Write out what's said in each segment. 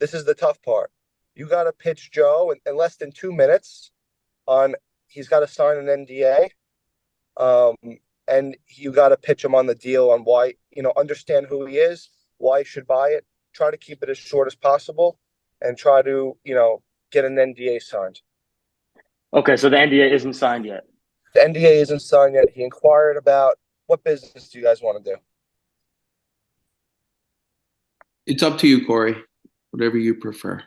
this is the tough part. You got to pitch Joe in less than 2 minutes on he's got to sign an NDA. Um, and you got to pitch him on the deal on why, understand who he is, why he should buy it. Try to keep it as short as possible and try to, get an NDA signed. Okay, so the NDA isn't signed yet. The NDA isn't signed yet. He inquired about what business do you guys want to do? It's up to you, Corey. Whatever you prefer.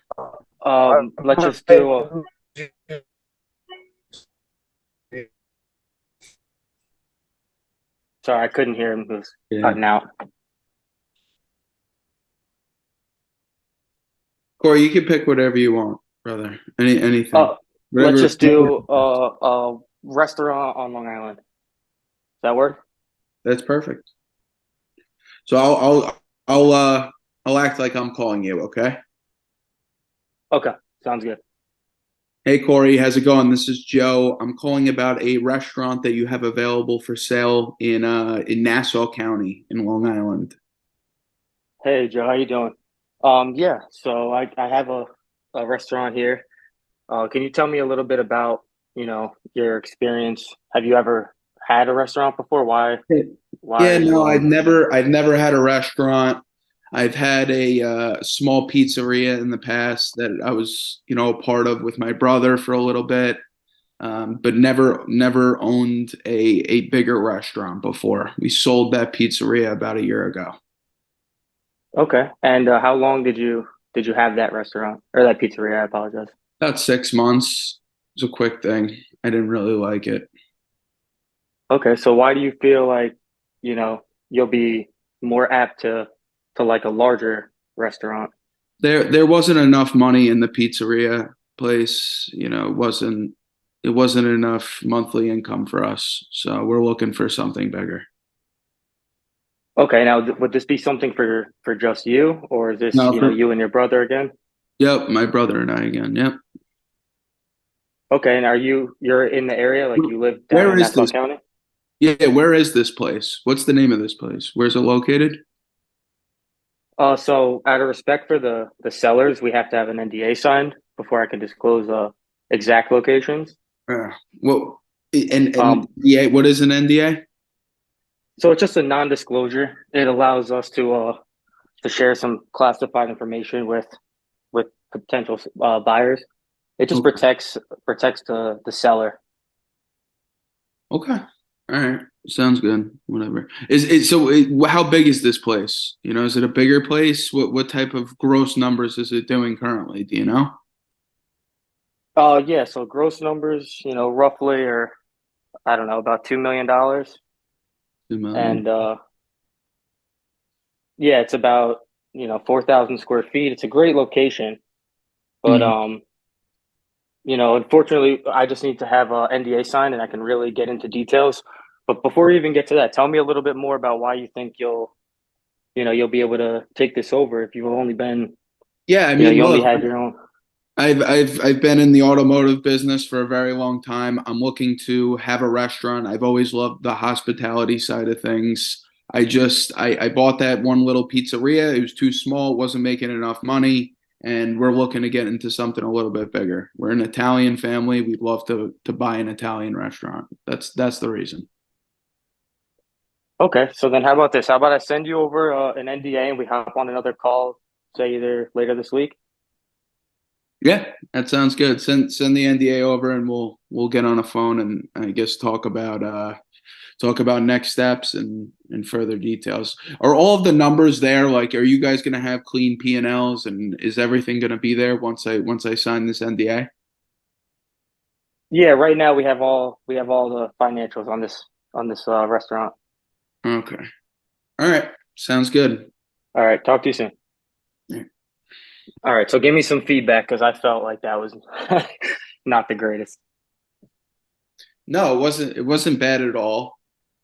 Let's just do. Sorry, I couldn't hear him. He was cutting out. Corey, you can pick whatever you want, brother. Anything. Let's just do a restaurant on Long Island. Does that work? That's perfect. So I'll act like I'm calling you, okay? Okay, sounds good. Hey, Corey, how's it going? This is Joe. I'm calling about a restaurant that you have available for sale in Nassau County in Long Island. Hey, Joe, how you doing? Yeah, so I have a restaurant here. Can you tell me a little bit about, your experience? Have you ever had a restaurant before? Why Yeah, no, I've never had a restaurant. I've had a small pizzeria in the past that I was, a part of with my brother for a little bit, but never owned a bigger restaurant before. We sold that pizzeria about a year ago. Okay, and how long did you have that restaurant or that pizzeria? I apologize. About 6 months. It was a quick thing. I didn't really like it. Okay, so why do you feel like, you'll be more apt to like a larger restaurant? There wasn't enough money in the pizzeria place. It wasn't enough monthly income for us. So we're looking for something bigger. Okay, now would this be something for just you, or is this, No, you and your brother again? Yep, my brother and I again. Yep. Okay, and you're in the area, like you live down Where in is Nassau this? County? Yeah, where is this place? What's the name of this place? Where's it located? So out of respect for the sellers, we have to have an NDA signed before I can disclose exact locations. Well, and Um, NDA, what is an NDA? so it's just a non-disclosure. It allows us to share some classified information with potential buyers. It just Okay. protects the seller. Okay. All right. Sounds good. Whatever. How big is this place? Is it a bigger place? What type of gross numbers is it doing currently? Do you know? Yeah. So gross numbers, roughly are, I don't know, about $2 million, 2 million. and yeah, it's about 4,000 square feet. It's a great location, but Mhm. unfortunately, I just need to have a NDA signed, and I can really get into details. But before we even get to that, tell me a little bit more about why you think you'll be able to take this over if you've only been, Yeah, I mean, you only look, had your own. I've been in the automotive business for a very long time. I'm looking to have a restaurant. I've always loved the hospitality side of things. I bought that one little pizzeria. It was too small, wasn't making enough money, and we're looking to get into something a little bit bigger. We're an Italian family. We'd love to buy an Italian restaurant. That's the reason. Okay, so then how about this? How about I send you over an NDA and we hop on another call, say either later this week? Yeah, that sounds good. Send the NDA over and we'll get on a phone and I guess talk about next steps and further details. Are all of the numbers there? Like, are you guys gonna have clean P&Ls and is everything gonna be there once I sign this NDA? Yeah, right now we have all the financials on this restaurant. Okay. All right. Sounds good. All right, talk to you soon. Yeah. All right, so give me some feedback because I felt like that was not the greatest. No, it wasn't bad at all.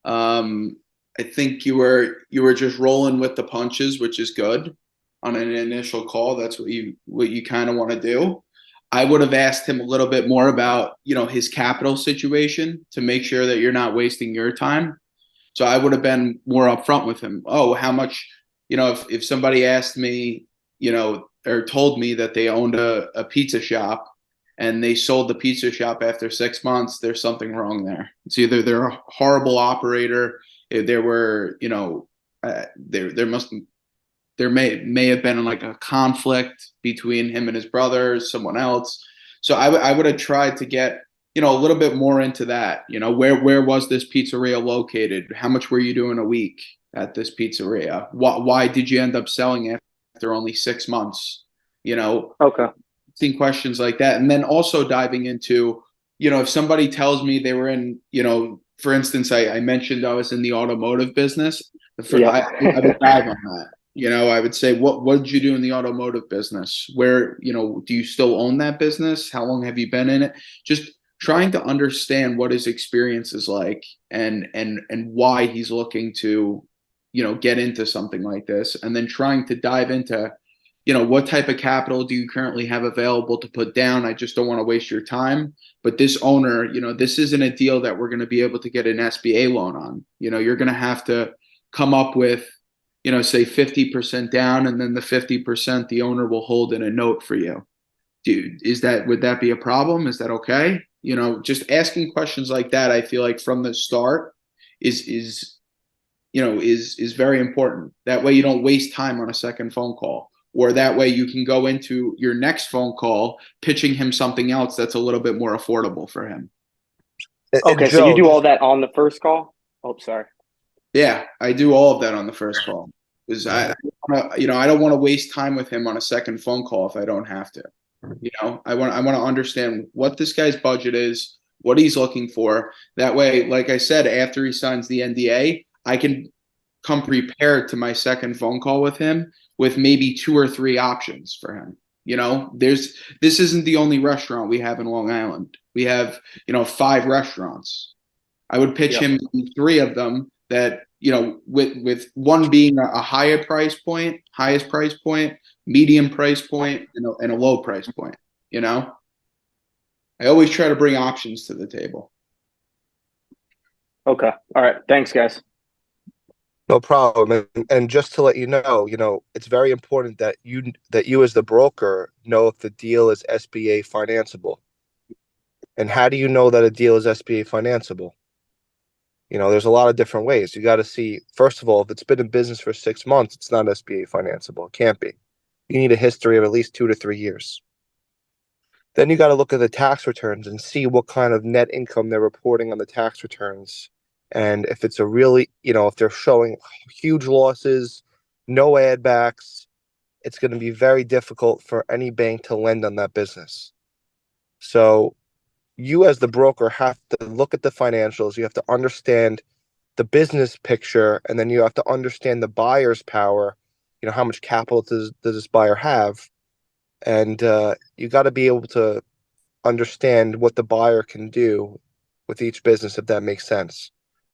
Um, I think you were just rolling with the punches, which is good on an initial call. That's what you kind of want to do. I would have asked him a little bit more about, his capital situation to make sure that you're not wasting your time. So I would have been more upfront with him. Oh, how much, if somebody asked me, or told me that they owned a pizza shop and they sold the pizza shop after 6 months, there's something wrong there. It's either they're a horrible operator, if there were, there may have been like a conflict between him and his brother, someone else. So I would have tried to get, a little bit more into that. Where was this pizzeria located? How much were you doing a week at this pizzeria? Why did you end up selling after only 6 months? Okay. Asking questions like that, and then also diving into, if somebody tells me they were in, for instance, I mentioned I was in the automotive business. I would dive on that. I would say, what did you do in the automotive business? Where, do you still own that business? How long have you been in it? Just trying to understand what his experience is like and why he's looking to, get into something like this, and then trying to dive into, what type of capital do you currently have available to put down? I just don't want to waste your time. But this owner, this isn't a deal that we're going to be able to get an SBA loan on. You're going to have to come up with, say 50% down, and then the 50% the owner will hold in a note for you. Would that be a problem? Is that okay? Just asking questions like that, I feel like from the start is very important. That way you don't waste time on a second phone call. Or that way you can go into your next phone call pitching him something else that's a little bit more affordable for him. Okay, so you do all that on the first call? Oh, sorry. Yeah, I do all of that on the first call because I don't want to waste time with him on a second phone call if I don't have to. I want to understand what this guy's budget is, what he's looking for. That way, like I said, after he signs the NDA, I can come prepared to my second phone call with him with maybe 2 or 3 options for him. This isn't the only restaurant we have in Long Island. We have, 5 restaurants. I would pitch him 3 of them that, with one being a highest price point, medium price point, and a low price point. I always try to bring options to the table. Okay. All right. Thanks, guys. No problem. And just to let you know, it's very important that you as the broker know if the deal is SBA financeable. And how do you know that a deal is SBA financeable? There's a lot of different ways. You got to see, first of all, if it's been in business for 6 months, it's not SBA financeable. It can't be. You need a history of at least 2 to 3 years. Then you got to look at the tax returns and see what kind of net income they're reporting on the tax returns. And if it's a really, if they're showing huge losses, no add backs, it's going to be very difficult for any bank to lend on that business. So you as the broker have to look at the financials. You have to understand the business picture, and then you have to understand the buyer's power. How much capital does this buyer have? And you got to be able to understand what the buyer can do with each business, if that makes sense.